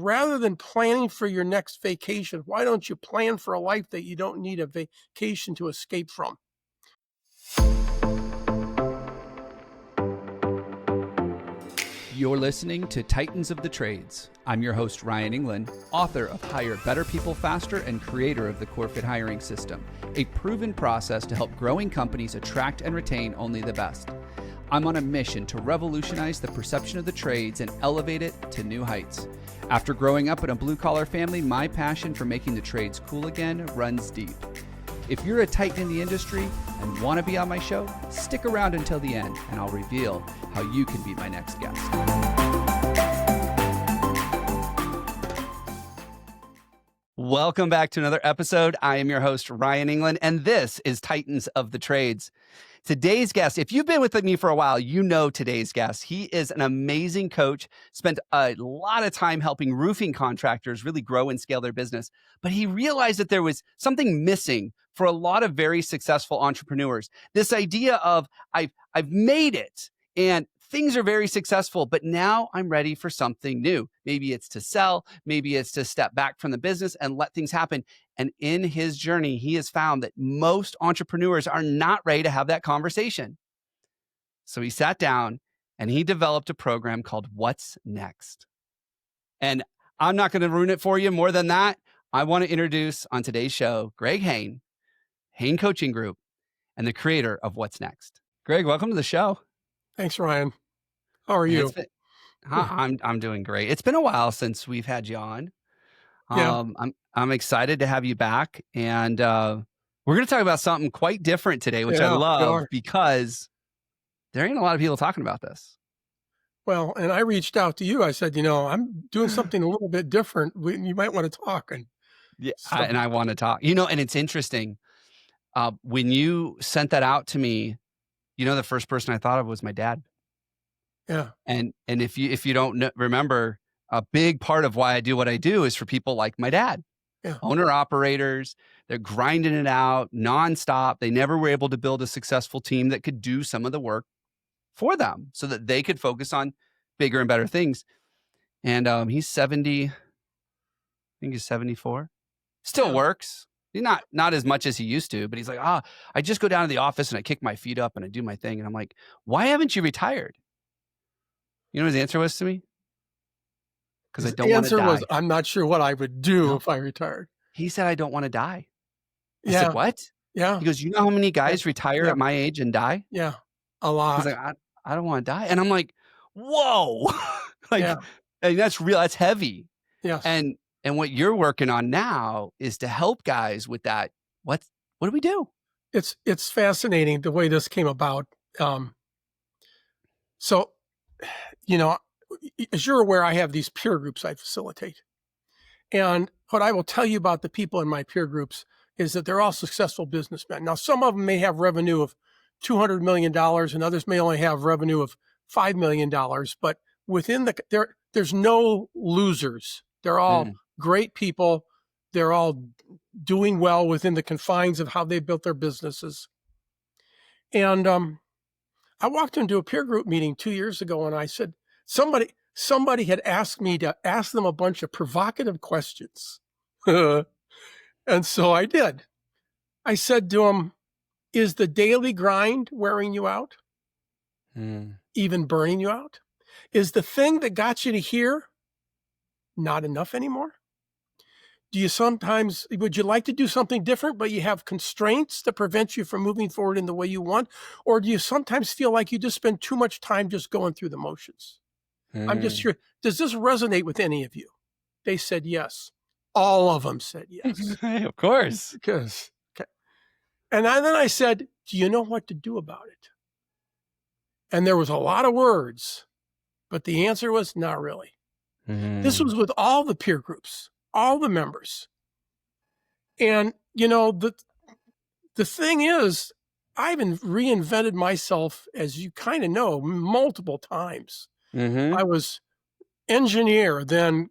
Rather than planning for your next vacation, why don't you plan for a life that you don't need a vacation to escape from? You're listening to Titans of the Trades. I'm your host, Ryan Englin, author of Hire Better People Faster and creator of the CoreFit Hiring System, a proven process to help growing companies attract and retain only the best. I'm on a mission to revolutionize the perception of the trades and elevate it to new heights. After growing up in a blue-collar family, my passion for making the trades cool again runs deep. If you're a titan in the industry and want to be on my show, stick around until the end and I'll reveal how you can be my next guest. Welcome back to another episode. I am your host, Ryan Englin, and this is Titans of the Trades. Today's guest, if you've been with me for a while, you know today's guest. He is an amazing coach, spent a lot of time helping roofing contractors really grow and scale their business. But he realized that there was something missing for a lot of very successful entrepreneurs. This idea of I've made it and things are very successful, but now I'm ready for something new. Maybe it's to sell, maybe it's to step back from the business and let things happen. And in his journey, he has found that most entrepreneurs are not ready to have that conversation. So he sat down and he developed a program called What's Next? And I'm not going to ruin it for you more than that. I want to introduce on today's show, Greg Hayne, Hayne Coaching Group, and the creator of What's Next. Greg, welcome to the show. Thanks, Ryan. How are you? I'm doing great. It's been a while since we've had you on. Yeah. I'm excited to have you back, and we're going to talk about something quite different today, which I love because there ain't a lot of people talking about this. Well, and I reached out to you. I said, I'm doing something a little bit different. You might want to talk. And yeah, I want to talk. And it's interesting. When you sent that out to me, the first person I thought of was my dad. Yeah. And if you don't remember, a big part of why I do what I do is for people like my dad, owner operators. They're grinding it out nonstop. They never were able to build a successful team that could do some of the work for them so that they could focus on bigger and better things. And he's 70, I think he's 74, still works. He's not as much as he used to, but he's like, I just go down to the office and I kick my feet up and I do my thing. And I'm like, why haven't you retired? You know what his answer was to me? Because I don't want to die. The answer was, I'm not sure what I would do if I retired. He said, I don't want to die. I said, what? Yeah. He goes, you know how many guys retire at my age and die? Yeah, a lot. He's like, I don't want to die. And I'm like, whoa. And that's real. That's heavy. Yes. And what you're working on now is to help guys with that. What do we do? It's fascinating the way this came about. So, as you're aware, I have these peer groups I facilitate. And what I will tell you about the people in my peer groups is that they're all successful businessmen. Now, some of them may have revenue of $200 million and others may only have revenue of $5 million, but within there's no losers. They're all great people. They're all doing well within the confines of how they built their businesses. And I walked into a peer group meeting 2 years ago and I said, somebody had asked me to ask them a bunch of provocative questions. And so I did. I said to them, is the daily grind wearing you out? Even burning you out? Is the thing that got you to here not enough anymore? Would you like to do something different, but you have constraints that prevent you from moving forward in the way you want? Or do you sometimes feel like you just spend too much time just going through the motions? I'm just sure. Does this resonate with any of you? They said yes. All of them said yes. Of course. And then I said, do you know what to do about it? And there was a lot of words, but the answer was not really. This was with all the peer groups, all the members. And, the thing is, I've reinvented myself, as you kind of know, multiple times. I was engineer, then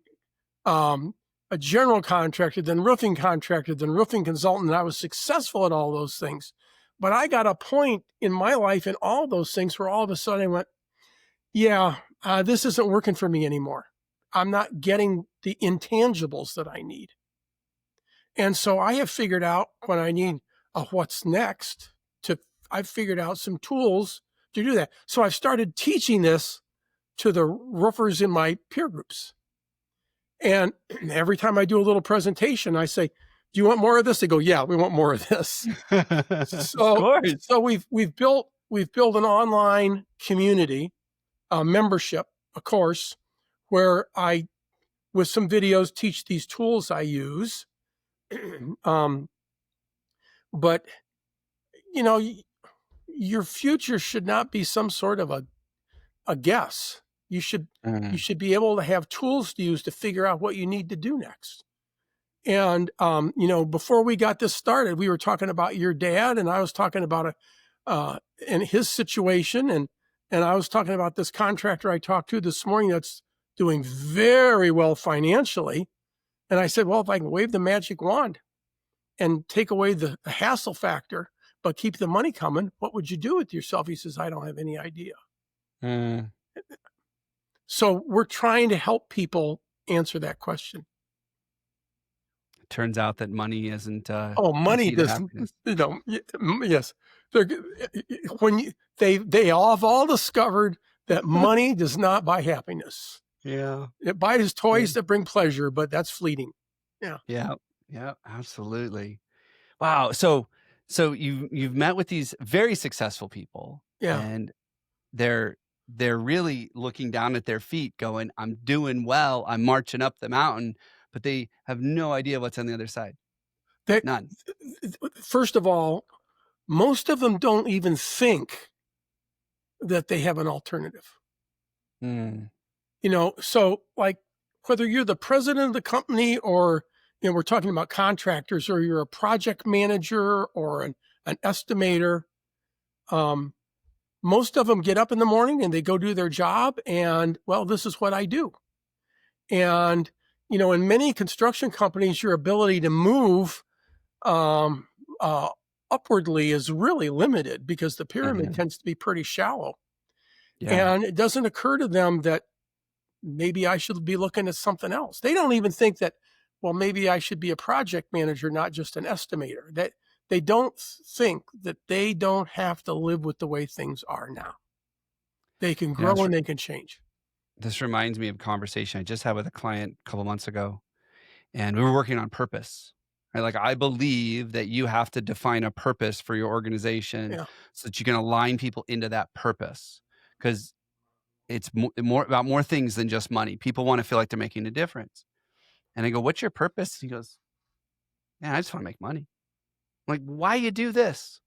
a general contractor, then roofing contractor, then roofing consultant. And I was successful at all those things. But I got a point in my life in all those things where all of a sudden I went, this isn't working for me anymore. I'm not getting the intangibles that I need. And so I have figured out when I need a what's next I've figured out some tools to do that. So I've started teaching this to the roofers in my peer groups. And every time I do a little presentation, I say, do you want more of this? They go, yeah, we want more of this. Of course. So we've built an online community, a membership, a course, where I, with some videos, teach these tools I use. But you know, your future should not be some sort of a guess. You should be able to have tools to use to figure out what you need to do next. And you know, before we got this started, we were talking about your dad, and I was talking about and his situation, and I was talking about this contractor I talked to this morning that's doing very well financially. And I said, well, if I can wave the magic wand and take away the hassle factor, but keep the money coming, what would you do with yourself? He says, I don't have any idea. So we're trying to help people answer that question. It turns out that money isn't. Money doesn't. You know, yes. When they all have all discovered that money does not buy happiness. Yeah. It buys toys that bring pleasure, but that's fleeting. Yeah. Yeah. Yeah. Absolutely. Wow. So you've met with these very successful people. Yeah. And they're really looking down at their feet going, I'm doing well, I'm marching up the mountain, but they have no idea what's on the other side. None. First of all, most of them don't even think that they have an alternative. You know, so like whether you're the president of the company or, you know, we're talking about contractors, or you're a project manager or an estimator, most of them get up in the morning and they go do their job, and, well, this is what I do. And, you know, in many construction companies, your ability to move upwardly is really limited because the pyramid tends to be pretty shallow. Yeah. And it doesn't occur to them that maybe I should be looking at something else. They don't even think that, well, maybe I should be a project manager, not just an estimator. That they don't think that they don't have to live with the way things are now. They can grow and they can change. This reminds me of a conversation I just had with a client a couple months ago, and we were working on purpose. Right? Like, I believe that you have to define a purpose for your organization so that you can align people into that purpose, because it's more about more things than just money. People want to feel like they're making a difference. And I go, what's your purpose? He goes, man, I just want to make money. I'm like, why you do this?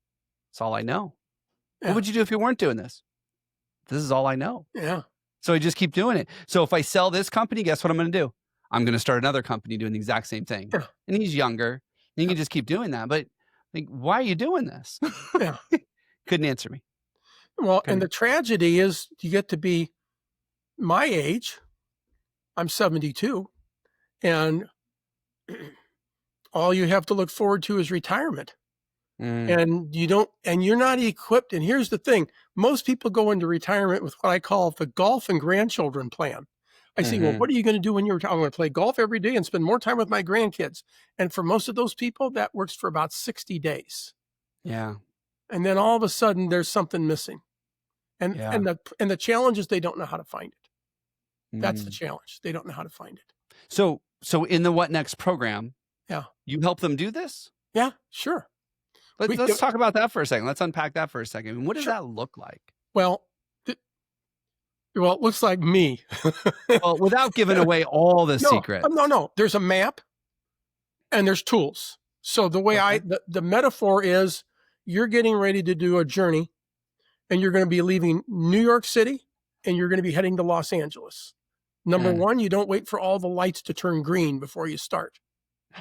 It's all I know. What would you do if you weren't doing this? This is all I know. Yeah. So I just keep doing it. So if I sell this company, guess what I'm going to do? I'm going to start another company doing the exact same thing. Yeah. And he's younger. And you can just keep doing that. But like, why are you doing this? Yeah. Couldn't answer me. Well, and the tragedy is you get to be my age. I'm 72. And all you have to look forward to is retirement. And you're not equipped. And here's the thing. Most people go into retirement with what I call the golf and grandchildren plan. I say, well, what are you going to do when you're retired? I'm going to play golf every day and spend more time with my grandkids. And for most of those people, that works for about 60 days. Yeah. And then all of a sudden there's something missing. And the challenge is they don't know how to find it. That's the challenge. They don't know how to find it. So in the What Next program, you help them do this? Yeah, sure. Let's talk about that for a second. Let's unpack that for a second. I mean, what does that look like? Well, it looks like me. Well, without giving away all the secrets. No. There's a map and there's tools. So the way the metaphor is, you're getting ready to do a journey, and you're going to be leaving New York City and you're going to be heading to Los Angeles. Number one, you don't wait for all the lights to turn green before you start.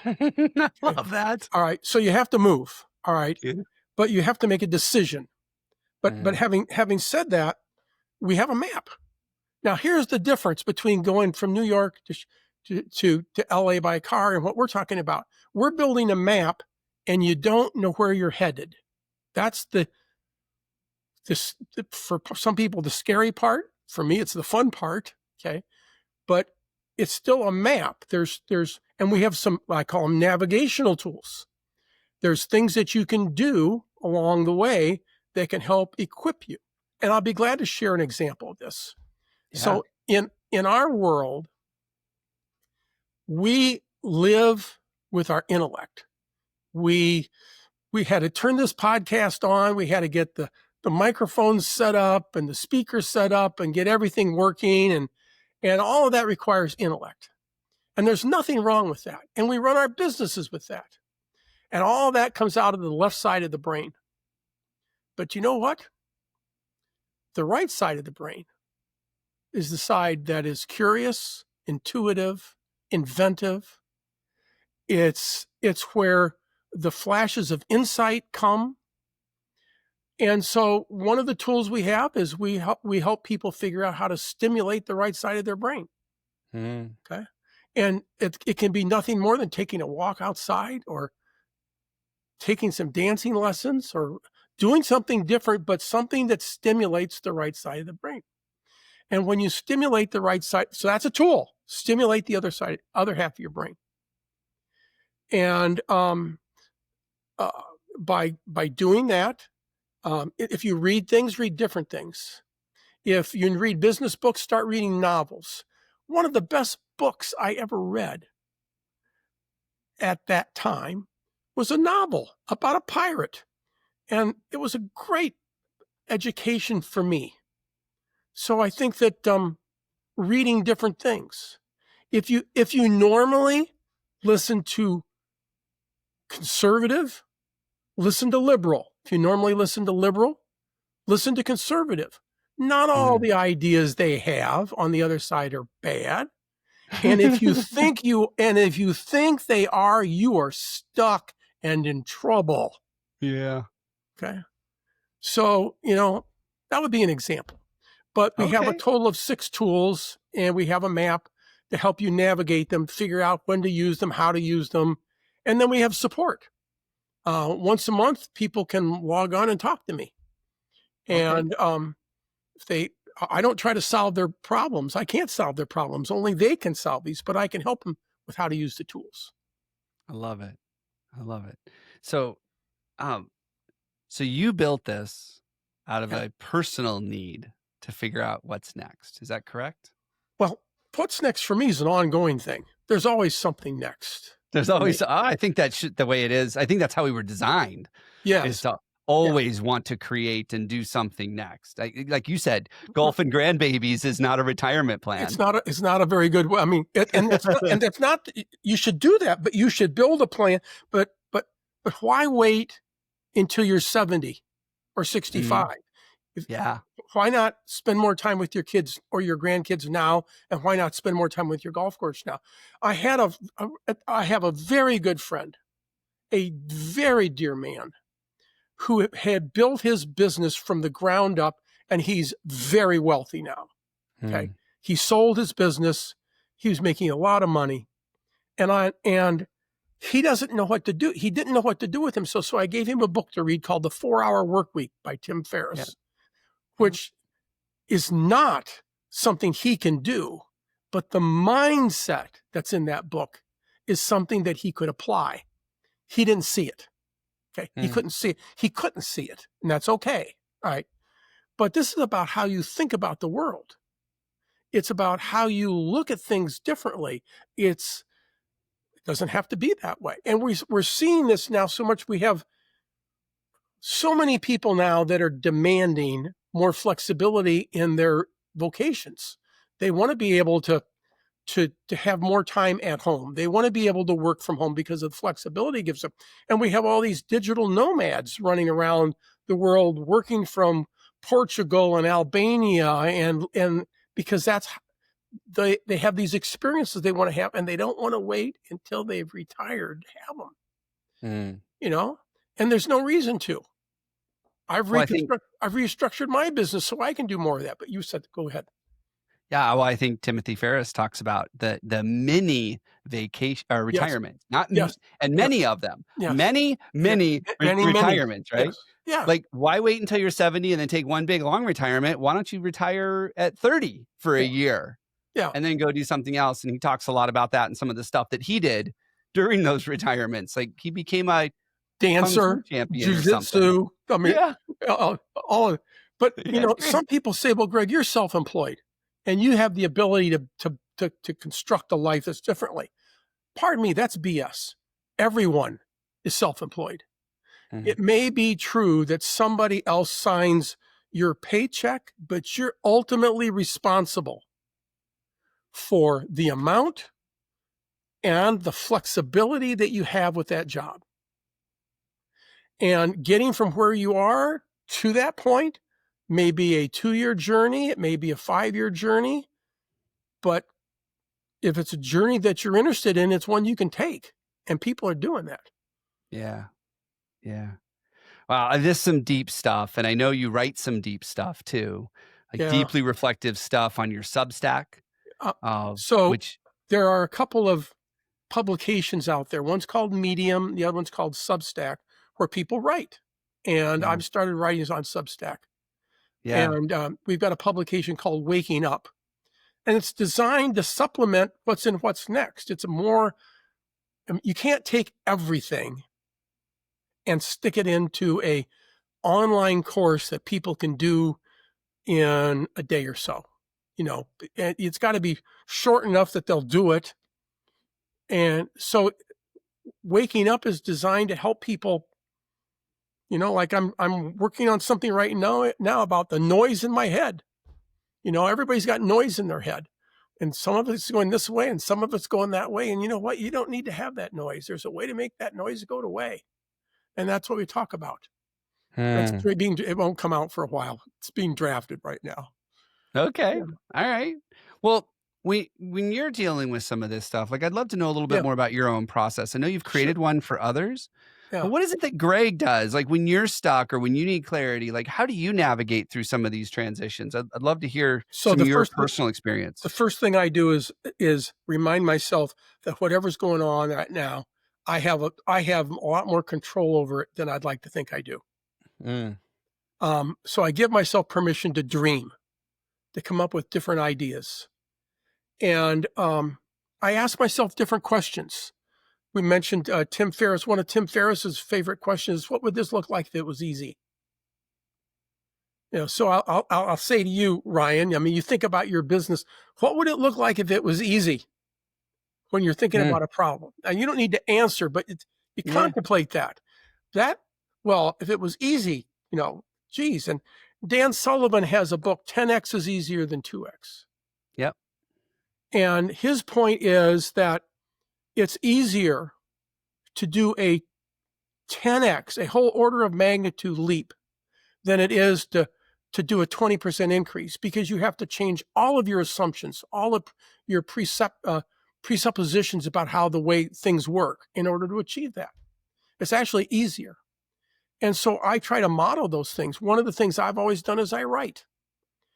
I love that. All right. So you have to move. All right. But you have to make a decision. But having said that, we have a map. Now, here's the difference between going from New York to LA by car and what we're talking about. We're building a map and you don't know where you're headed. That's for some people, the scary part. For me, it's the fun part. Okay. But it's still a map. And we have some, I call them navigational tools. There's things that you can do along the way that can help equip you. And I'll be glad to share an example of this. Yeah. So in our world, we live with our intellect. We had to turn this podcast on. We had to get the microphones set up and the speakers set up and get everything working. And all of that requires intellect. And there's nothing wrong with that. And we run our businesses with that. And all that comes out of the left side of the brain. But you know what? The right side of the brain is the side that is curious, intuitive, inventive. It's where the flashes of insight come. And so one of the tools we have is we help people figure out how to stimulate the right side of their brain. Okay. And it can be nothing more than taking a walk outside or taking some dancing lessons or doing something different, but something that stimulates the right side of the brain. And when you stimulate the right side, so that's a tool, stimulate the other side, other half of your brain. And by doing that, if you read things, read different things. If you read business books, start reading novels. One of the best books I ever read at that time was a novel about a pirate. And it was a great education for me. So I think that reading different things. If you normally listen to conservative, listen to liberal. If you normally listen to liberal, listen to conservative. Not all the ideas they have on the other side are bad. And if you think they are, you are stuck and in trouble. Yeah. Okay. So, that would be an example. But we have a total of 6 tools, and we have a map to help you navigate them, figure out when to use them, how to use them. And then we have support. Once a month, people can log on and talk to me. And I don't try to solve their problems. I can't solve their problems. Only they can solve these, but I can help them with how to use the tools. I love it. So, so you built this out of a personal need to figure out what's next. Is that correct? Well, what's next for me is an ongoing thing. There's always something next. There's always, I think that's the way it is. I think that's how we were designed. Yes. Is to always want to create and do something next. Like you said, golf and grandbabies is not a retirement plan. It's not a very good way. I mean, and that's not, you should do that, but you should build a plan. But why wait until you're 70 or 65? Why not spend more time with your kids or your grandkids now? And why not spend more time with your golf course now? I have a very good friend, a very dear man, who had built his business from the ground up, and he's very wealthy now. Okay. He sold his business. He was making a lot of money, and he doesn't know what to do. He didn't know what to do with him. So I gave him a book to read called The 4-Hour Workweek by Tim Ferriss, which is not something he can do, but the mindset that's in that book is something that he could apply. He didn't see it. Okay. He couldn't see it. He couldn't see it. And that's okay. All right. But this is about how you think about the world. It's about how you look at things differently. It doesn't have to be that way. And we're seeing this now so much. We have so many people now that are demanding more flexibility in their vocations. They want to be able to have more time at home. They want to be able to work from home because of the flexibility it gives them. And we have all these digital nomads running around the world, working from Portugal and Albania, and because they have these experiences they want to have, and they don't want to wait until they've retired to have them. And there's no reason to. I've restructured my business so I can do more of that. But you said, go ahead. Yeah, well, I think Timothy Ferriss talks about the mini vacation or retirement, many of them, many retirements, right? Yes. Yeah. Like, why wait until you're 70 and then take one big long retirement? Why don't you retire at 30 for a year? Yeah. and then go do something else. And he talks a lot about that and some of the stuff that he did during those retirements. Like he became a kung fu Dancer, champion or something. jujitsu. I mean, Yeah. all of, but Yeah, it's great. some people say, well, Greg, you're self-employed and you have the ability to construct a life that's differently. Pardon me, that's BS. Everyone is self-employed. Mhm. It may be true that somebody else signs your paycheck, but you're ultimately responsible for the amount and the flexibility that you have with that job. And getting from where you are to that point may be a 2-year journey, it may be a 5-year journey, but if it's a journey that you're interested in, it's one you can take. And people are doing that. Yeah. Yeah. Wow, this is some deep stuff, and I know you write some deep stuff too, like Yeah. deeply reflective stuff on your Substack, Uh, so which there are a couple of publications out there. One's called Medium, the other one's called Substack, where people write. And yeah, I've started writing on Substack. yeah, And we've got a publication called Waking Up. And it's designed to supplement what's in what's next. It's a more, you can't take everything and stick it into a online course that people can do in a day or so. It's got to be short enough that they'll do it. And so Waking Up is designed to help people, like I'm working on something right now about the noise in my head. Everybody's got noise in their head. And some of it's going this way and some of it's going that way. And you know what? You don't need to have that noise. There's a way to make that noise go away. And that's what we talk about. hmm. It won't come out for a while. It's being drafted right now. Okay, Yeah. all right. Well, when you're dealing with some of this stuff, like I'd love to know a little bit Yeah. more about your own process. I know you've Sure. created one for others, but Yeah. what is it that Greg does? Like when you're stuck or when you need clarity, like how do you navigate through some of these transitions? I'd love to hear So some the of your first personal experience. the first thing I do is remind myself that whatever's going on right now, I have a lot more control over it than I'd like to think I do. Mm, So I give myself permission to dream, to come up with different ideas. And I ask myself different questions. We mentioned Tim Ferriss. One of Tim Ferriss's favorite questions is, what would this look like if it was easy? So I'll say to you, Ryan, I mean, you think about your business. What would it look like if it was easy when you're thinking mm, about a problem? And you don't need to answer, but you yeah, contemplate that. Well, if it was easy, geez. And Dan Sullivan has a book, 10X is easier than 2X. yep, And his point is that it's easier to do a 10X, a whole order of magnitude leap, than it is to do a 20% increase, because you have to change all of your assumptions, all of your presuppositions about how the way things work in order to achieve that. It's actually easier. And so I try to model those things. One of the things I've always done is I write.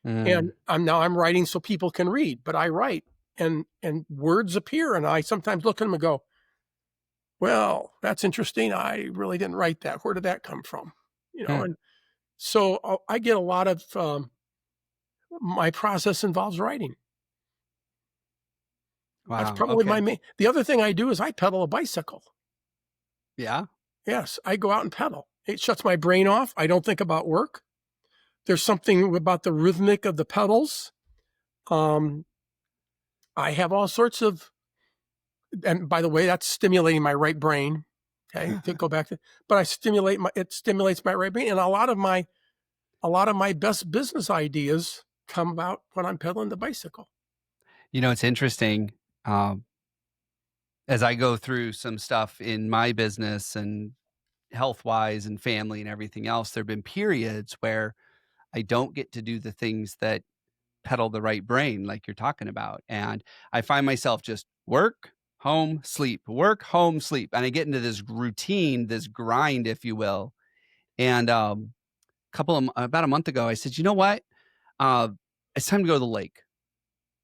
And mm, I'm writing so people can read, but I write and words appear. And I sometimes look at them and go, well, that's interesting. I really didn't write that. Where did that come from? mm. And so I get a lot of, my process involves writing. That's Wow. probably Okay. the other thing I do is I pedal a bicycle. Yeah. Yes, I go out and pedal. It shuts my brain off. I don't think about work. There's something about the rhythmic of the pedals. I have all sorts of, and by the way, that's stimulating my right brain. Okay, to go back to, but it stimulates my right brain, and a lot of my best business ideas come about when I'm pedaling the bicycle. It's interesting. Um, as I go through some stuff in my business and health wise and family and everything else, there have been periods where I don't get to do the things that pedal the right brain, like you're talking about. And I find myself just work, home, sleep, work, home, sleep. And I get into this routine, this grind, if you will. And about a month ago, I said, you know what? Uh, it's time to go to the lake.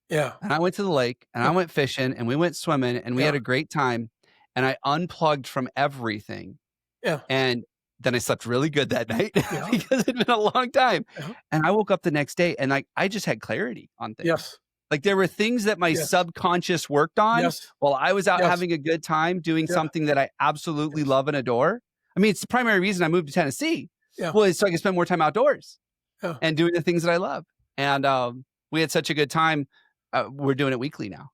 Yeah, And I went to the lake and I went fishing and we went swimming and we yeah, had a great time. And I unplugged from everything. yeah, And then I slept really good that night yeah, because it'd been a long time. yeah. And I woke up the next day and I just had clarity on things. Yes. Like there were things that my Yes. subconscious worked on Yes. while I was out Yes. having a good time doing Yeah. something that I absolutely Yes. love and adore. I mean, it's the primary reason I moved to Tennessee Yeah. was so I could spend more time outdoors Yeah. and doing the things that I love. And we had such a good time. We're doing it weekly now.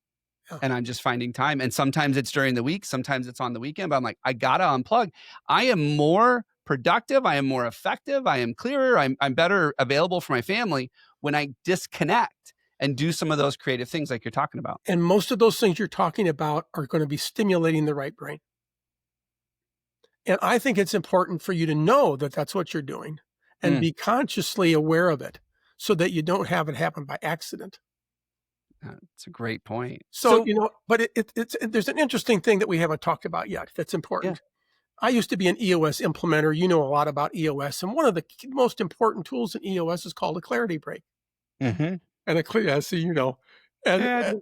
Yeah. And I'm just finding time. And sometimes it's during the week, sometimes it's on the weekend, but I'm like, I gotta unplug. I am more productive, I am more effective, I am clearer, I'm better available for my family when I disconnect and do some of those creative things like you're talking about. And most of those things you're talking about are going to be stimulating the right brain. And I think it's important for you to know that that's what you're doing and be consciously aware of it so that you don't have it happen by accident. That's a great point. So but there's an interesting thing that we haven't talked about yet that's important. I used to be an EOS implementer. You know a lot about EOS. And one of the most important tools in EOS is called a clarity break. Mm-hmm. And a clear, so you know, and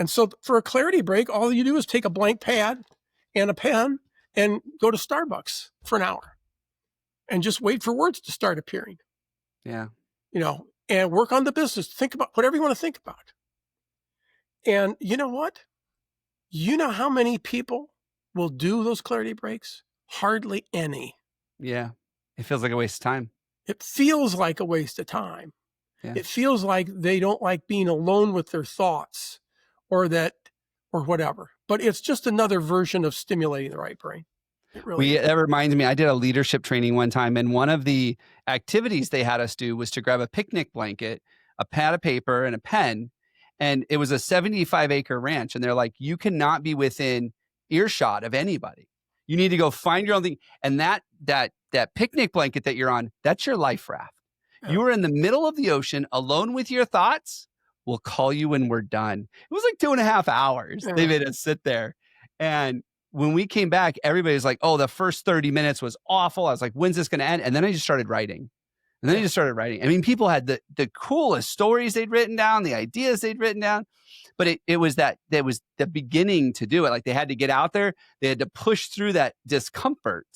so for a clarity break, all you do is take a blank pad and a pen and go to Starbucks for an hour and just wait for words to start appearing. Yeah. And work on the business. Think about whatever you want to think about. And you know what? You know how many people will do those clarity breaks? Hardly any. Yeah. It feels like a waste of time. It feels like a waste of time. Yeah. It feels like they don't like being alone with their thoughts or whatever. But it's just another version of stimulating the right brain. It really is. That reminds me, I did a leadership training one time, and one of the activities they had us do was to grab a picnic blanket, a pad of paper, and a pen. And it was a 75-acre ranch. And they're like, you cannot be within earshot of anybody. You need to go find your own thing. And that picnic blanket that you're on, that's your life raft. Yeah. You are in the middle of the ocean, alone with your thoughts. We'll call you when we're done. It was like 2.5 hours. Yeah. They made us sit there. And when we came back, everybody was like, oh, the first 30 minutes was awful. I was like, when's this going to end? And then I just started writing. I mean, people had the coolest stories they'd written down, the ideas they'd written down, but it was that was the beginning to do it. Like they had to get out there. They had to push through that discomfort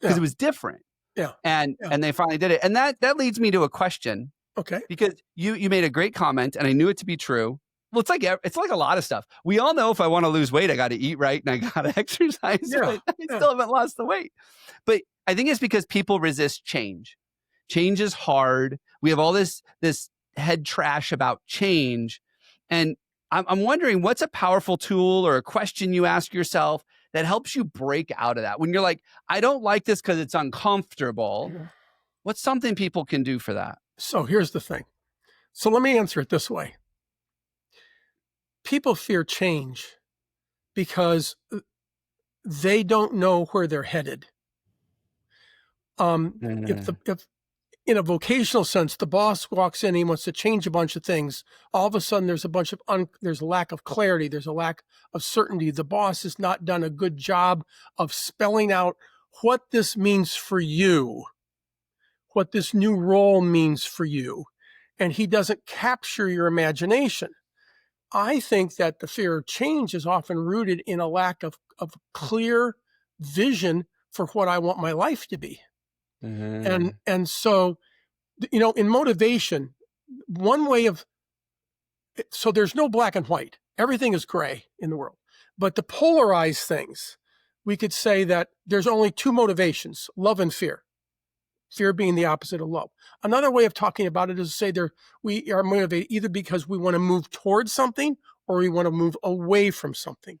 because it was different. Yeah. And they finally did it. And that leads me to a question. Okay. Because you made a great comment and I knew it to be true. Well, it's like a lot of stuff. We all know if I want to lose weight, I got to eat right and I got to exercise. Yeah. I still haven't lost the weight. But I think it's because people resist change. Change is hard. We have all this head trash about change. And I'm wondering, what's a powerful tool or a question you ask yourself that helps you break out of that? When you're like, I don't like this because it's uncomfortable. Yeah. What's something people can do for that? So here's the thing. So let me answer it this way. People fear change because they don't know where they're headed. If in a vocational sense, the boss walks in and he wants to change a bunch of things, all of a sudden there's there's a lack of clarity. There's a lack of certainty. The boss has not done a good job of spelling out what this means for you, what this new role means for you. And he doesn't capture your imagination. I think that the fear of change is often rooted in a lack of clear vision for what I want my life to be. Mm-hmm. And so, in motivation, one way so there's no black and white. Everything is gray in the world. But to polarize things, we could say that there's only two motivations, love and fear. Fear being the opposite of love. Another way of talking about it is to say we are motivated either because we want to move towards something or we want to move away from something.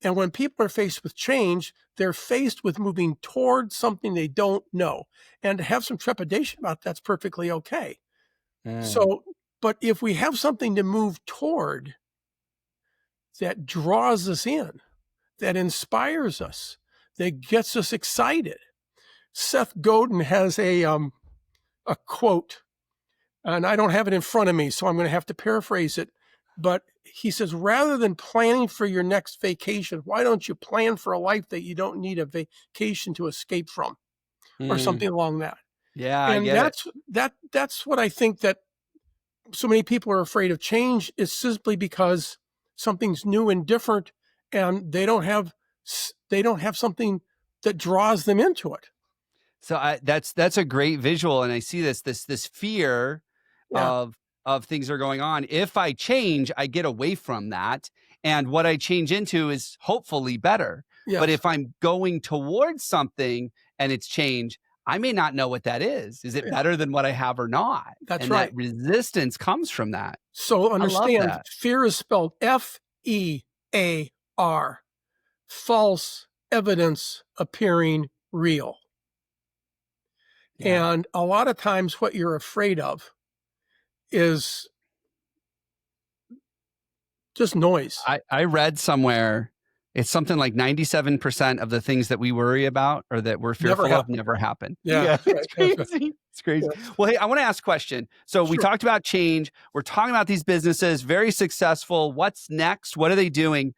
And when people are faced with change, they're faced with moving towards something they don't know. And to have some trepidation about that's perfectly okay. So, but if we have something to move toward that draws us in, that inspires us, that gets us excited. Seth Godin has a quote, and I don't have it in front of me, so I'm going to have to paraphrase it. But he says, rather than planning for your next vacation, why don't you plan for a life that you don't need a vacation to escape from, or something along that? Yeah, and that's what I think that so many people are afraid of change is simply because something's new and different, and they don't have something that draws them into it. So that's a great visual, and I see this fear of of things that are going on. If I change, I get away from that. And what I change into is hopefully better. Yes. But if I'm going towards something and it's change, I may not know what that is. Is it better than what I have or not? That's and right. That resistance comes from that. So understand, that. fear is spelled F-E-A-R. False evidence appearing real. Yeah. And a lot of times what you're afraid of is just noise. I read somewhere it's something like 97% of the things that we worry about or that we're fearful of never happen. Yeah. It's crazy. It's crazy. Yeah. Well, hey, I want to ask a question. So we talked about change. We're talking about these businesses, very successful. What's next? What are they doing?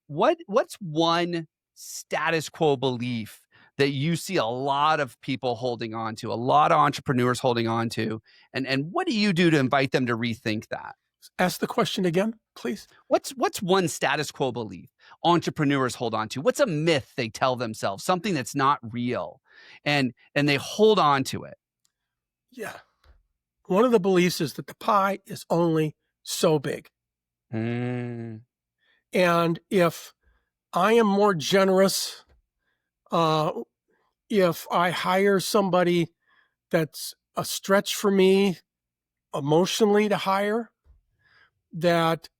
What's one status quo belief that you see a lot of people holding on to, a lot of entrepreneurs holding on to? And what do you do to invite them to rethink that? Ask the question again, please. What's one status quo belief entrepreneurs hold on to? What's a myth they tell themselves, something that's not real, and they hold on to it? Yeah. One of the beliefs is that the pie is only so big. Mm. And if I am more generous, if I hire somebody that's a stretch for me emotionally to hire, that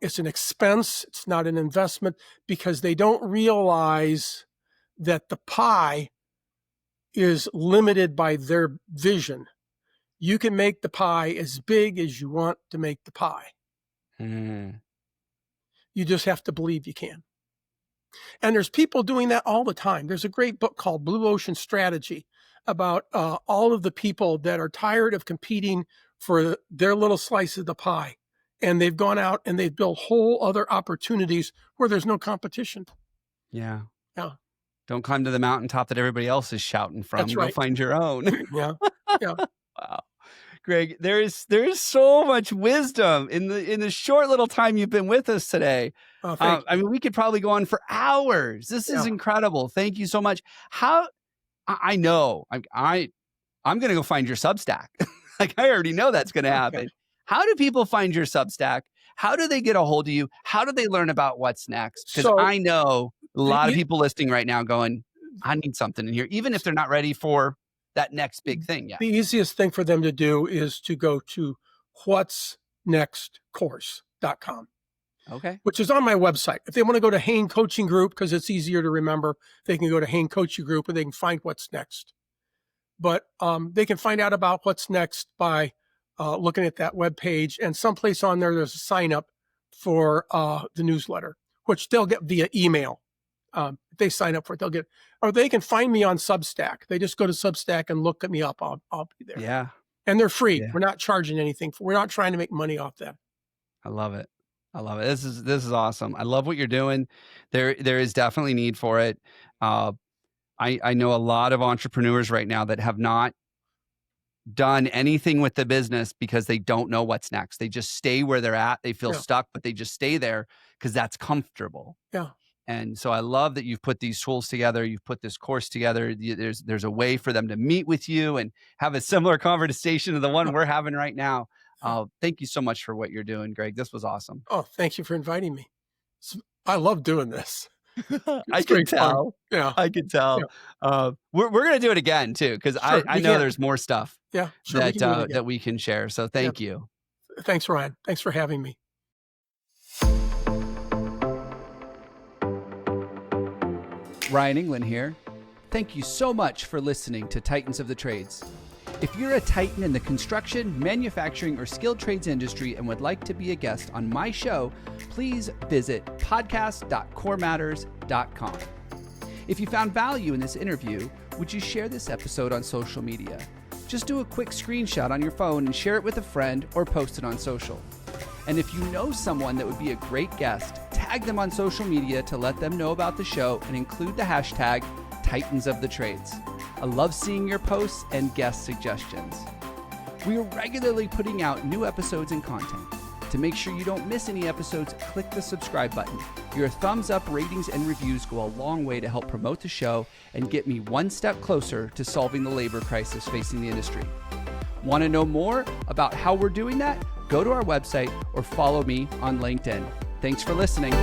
it's an expense, it's not an investment, because they don't realize that the pie is limited by their vision. You can make the pie as big as you want to make the pie. Mm. You just have to believe you can. And there's people doing that all the time. There's a great book called Blue Ocean Strategy about all of the people that are tired of competing for their little slice of the pie. And they've gone out and they've built whole other opportunities where there's no competition. Yeah. Yeah. Don't climb to the mountaintop that everybody else is shouting from. That's right. Go find your own. Yeah. Yeah. Wow. Greg, there is so much wisdom in the short little time you've been with us today. I mean, we could probably go on for hours. This is incredible. Thank you so much. I know I'm going to go find your Substack. Like, I already know that's going to happen. Okay. How do people find your Substack? How do they get a hold of you? How do they learn about what's next? Because I know a lot of people listening right now going, I need something in here, even if they're not ready for that next big thing. Yeah. The easiest thing for them to do is to go to whatsnextcourse.com. Okay. Which is on my website. If they want to go to Hayne Coaching Group, because it's easier to remember, they can go to Hayne Coaching Group and they can find what's next. But they can find out about what's next by looking at that webpage. And someplace on there's a sign up for the newsletter, which they'll get via email. If they sign up for it, they'll get, or they can find me on Substack. They just go to Substack and look at me up. I'll be there. Yeah. And they're free. Yeah. We're not charging anything. We're not trying to make money off that. I love it. I love it. This is awesome. I love what you're doing. There is definitely need for it. I know a lot of entrepreneurs right now that have not done anything with the business because they don't know what's next. They just stay where they're at. They feel stuck, but they just stay there because that's comfortable. Yeah. And so I love that you've put these tools together. You've put this course together. There's a way for them to meet with you and have a similar conversation to the one we're having right now. Thank you so much for what you're doing, Greg. This was awesome. Oh, thank you for inviting me. I love doing this. I can tell. Yeah, I can tell. Yeah. We're going to do it again too, because I know there's more stuff that we can share. So thank you. Thanks, Ryan. Thanks for having me. Ryan Englin here. Thank you so much for listening to Titans of the Trades. If you're a titan in the construction, manufacturing, or skilled trades industry and would like to be a guest on my show, please visit podcast.corematters.com. If you found value in this interview, would you share this episode on social media? Just do a quick screenshot on your phone and share it with a friend or post it on social. And if you know someone that would be a great guest, tag them on social media to let them know about the show and include the hashtag Titans of the Trades. I love seeing your posts and guest suggestions. We are regularly putting out new episodes and content. To make sure you don't miss any episodes, click the subscribe button. Your thumbs up, ratings, and reviews go a long way to help promote the show and get me one step closer to solving the labor crisis facing the industry. Want to know more about how we're doing that? Go to our website or follow me on LinkedIn. Thanks for listening.